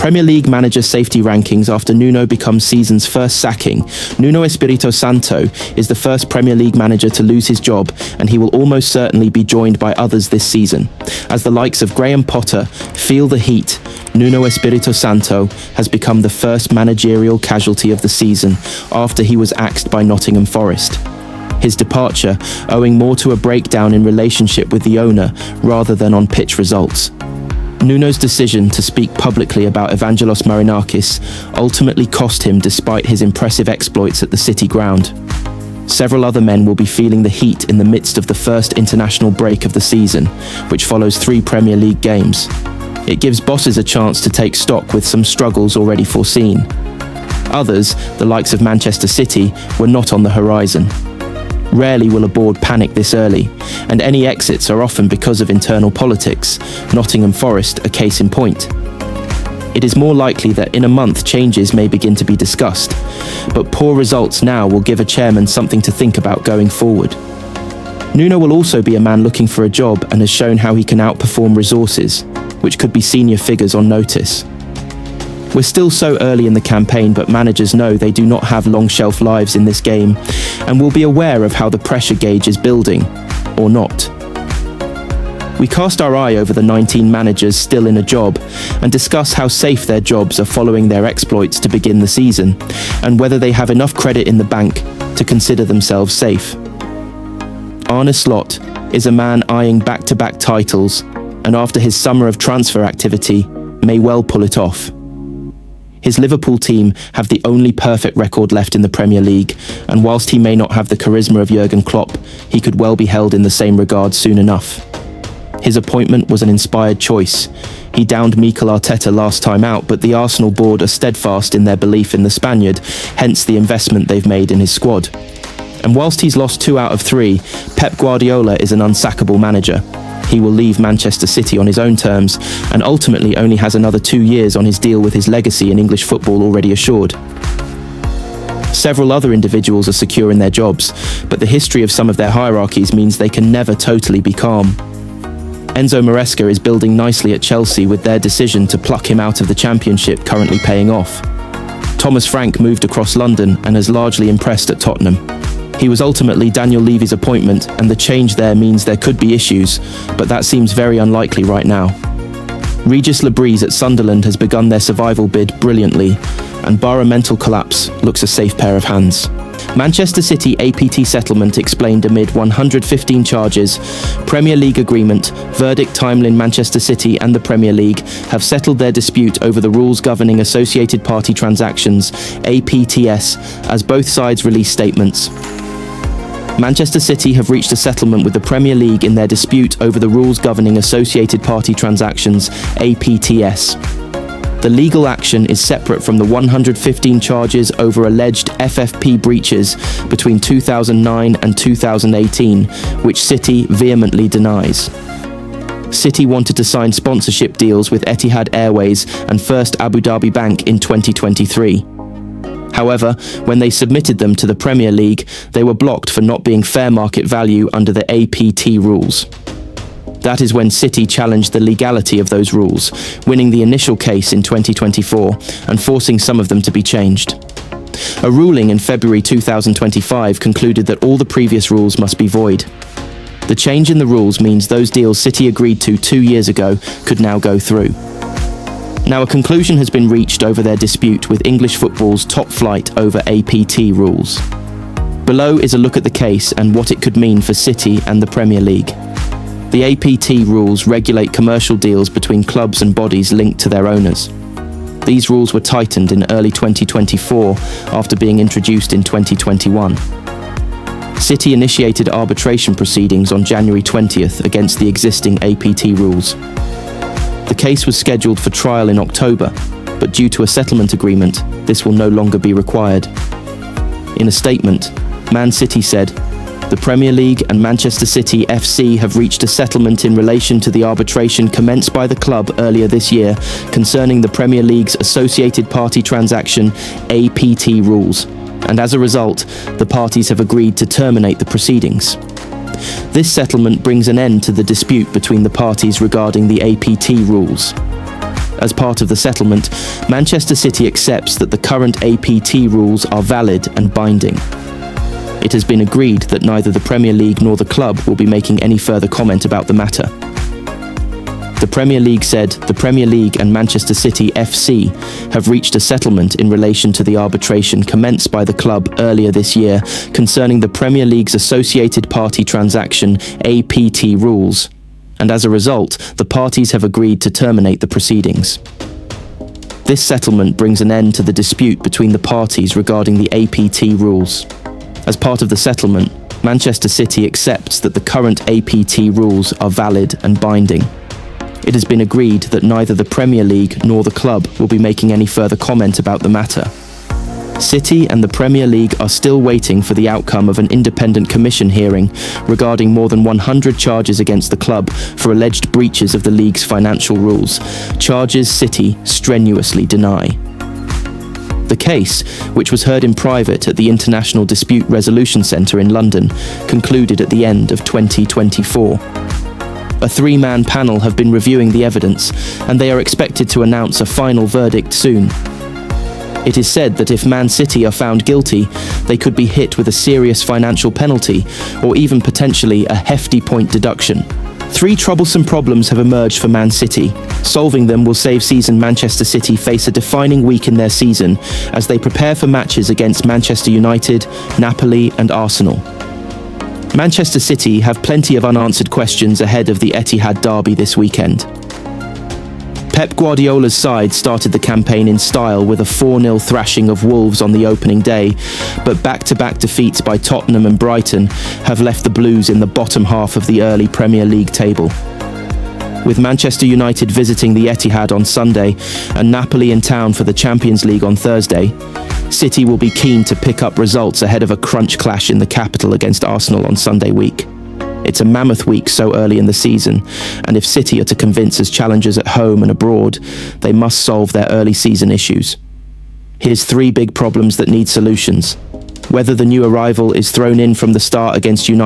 Premier League manager safety rankings after Nuno becomes season's first sacking. Nuno Espirito Santo is the first Premier League manager to lose his job, and he will almost certainly be joined by others this season. As the likes of Graham Potter feel the heat, Nuno Espirito Santo has become the first managerial casualty of the season after he was axed by Nottingham Forest. His departure owing more to a breakdown in relationship with the owner rather than on pitch results. Nuno's decision to speak publicly about Evangelos Marinakis ultimately cost him despite his impressive exploits at the City ground. Several other men will be feeling the heat in the midst of the first international break of the season, which follows 3 Premier League games. It gives bosses a chance to take stock with some struggles already foreseen. Others, the likes of Manchester City, were not on the horizon. Rarely will a board panic this early, and any exits are often because of internal politics, Nottingham Forest a case in point. It is more likely that in a month changes may begin to be discussed, but poor results now will give a chairman something to think about going forward. Nuno will also be a man looking for a job and has shown how he can outperform resources, which could be senior figures on notice. We're still so early in the campaign, but managers know they do not have long shelf lives in this game and will be aware of how the pressure gauge is building, or not. We cast our eye over the 19 managers still in a job and discuss how safe their jobs are following their exploits to begin the season, and whether they have enough credit in the bank to consider themselves safe. Arne Slot is a man eyeing back-to-back titles, and after his summer of transfer activity, may well pull it off. His Liverpool team have the only perfect record left in the Premier League, and whilst he may not have the charisma of Jurgen Klopp, he could well be held in the same regard soon enough. His appointment was an inspired choice. He downed Mikel Arteta last time out, but the Arsenal board are steadfast in their belief in the Spaniard, hence the investment they've made in his squad. And whilst he's lost 2 out of 3, Pep Guardiola is an unsackable manager. He will leave Manchester City on his own terms and ultimately only has another 2 years on his deal with his legacy in English football already assured. Several other individuals are secure in their jobs, but the history of some of their hierarchies means they can never totally be calm. Enzo Maresca is building nicely at Chelsea, with their decision to pluck him out of the Championship currently paying off. Thomas Frank moved across London and has largely impressed at Tottenham. He was ultimately Daniel Levy's appointment, and the change there means there could be issues, but that seems very unlikely right now. Regis Lebris at Sunderland has begun their survival bid brilliantly, and bar a mental collapse, looks a safe pair of hands. Manchester City APT settlement explained amid 115 charges. Premier League agreement, verdict timeline. Manchester City and the Premier League have settled their dispute over the rules governing associated party transactions, APTS, as both sides release statements. Manchester City have reached a settlement with the Premier League in their dispute over the rules governing associated party transactions, APTS. The legal action is separate from the 115 charges over alleged FFP breaches between 2009 and 2018, which City vehemently denies. City wanted to sign sponsorship deals with Etihad Airways and First Abu Dhabi Bank in 2023. However, when they submitted them to the Premier League, they were blocked for not being fair market value under the APT rules. That is when City challenged the legality of those rules, winning the initial case in 2024 and forcing some of them to be changed. A ruling in February 2025 concluded that all the previous rules must be void. The change in the rules means those deals City agreed to 2 years ago could now go through. Now, a conclusion has been reached over their dispute with English football's top flight over APT rules. Below is a look at the case and what it could mean for City and the Premier League. The APT rules regulate commercial deals between clubs and bodies linked to their owners. These rules were tightened in early 2024 after being introduced in 2021. City initiated arbitration proceedings on January 20th against the existing APT rules. The case was scheduled for trial in October, but due to a settlement agreement, this will no longer be required. In a statement, Man City said, "The Premier League and Manchester City FC have reached a settlement in relation to the arbitration commenced by the club earlier this year concerning the Premier League's associated party transaction APT rules, and as a result, the parties have agreed to terminate the proceedings. This settlement brings an end to the dispute between the parties regarding the APT rules. As part of the settlement, Manchester City accepts that the current APT rules are valid and binding. It has been agreed that neither the Premier League nor the club will be making any further comment about the matter. The Premier League said the Premier League and Manchester City FC have reached a settlement in relation to the arbitration commenced by the club earlier this year concerning the Premier League's associated party transaction APT rules, and as a result, the parties have agreed to terminate the proceedings. This settlement brings an end to the dispute between the parties regarding the APT rules. As part of the settlement, Manchester City accepts that the current APT rules are valid and binding. It has been agreed that neither the Premier League nor the club will be making any further comment about the matter. City and the Premier League are still waiting for the outcome of an independent commission hearing regarding more than 100 charges against the club for alleged breaches of the league's financial rules, charges City strenuously deny. The case, which was heard in private at the International Dispute Resolution Centre in London, concluded at the end of 2024. A three-man panel have been reviewing the evidence, and they are expected to announce a final verdict soon. It is said that if Man City are found guilty, they could be hit with a serious financial penalty, or even potentially a hefty point deduction. Three troublesome problems have emerged for Man City. Solving them will save season Manchester City face a defining week in their season as they prepare for matches against Manchester United, Napoli and Arsenal. Manchester City have plenty of unanswered questions ahead of the Etihad derby this weekend. Pep Guardiola's side started the campaign in style with a 4-0 thrashing of Wolves on the opening day, but back-to-back defeats by Tottenham and Brighton have left the Blues in the bottom half of the early Premier League table. With Manchester United visiting the Etihad on Sunday and Napoli in town for the Champions League on Thursday, City will be keen to pick up results ahead of a crunch clash in the capital against Arsenal on Sunday week. It's a mammoth week so early in the season, and if City are to convince as challengers at home and abroad, they must solve their early season issues. Here's three big problems that need solutions. Whether the new arrival is thrown in from the start against United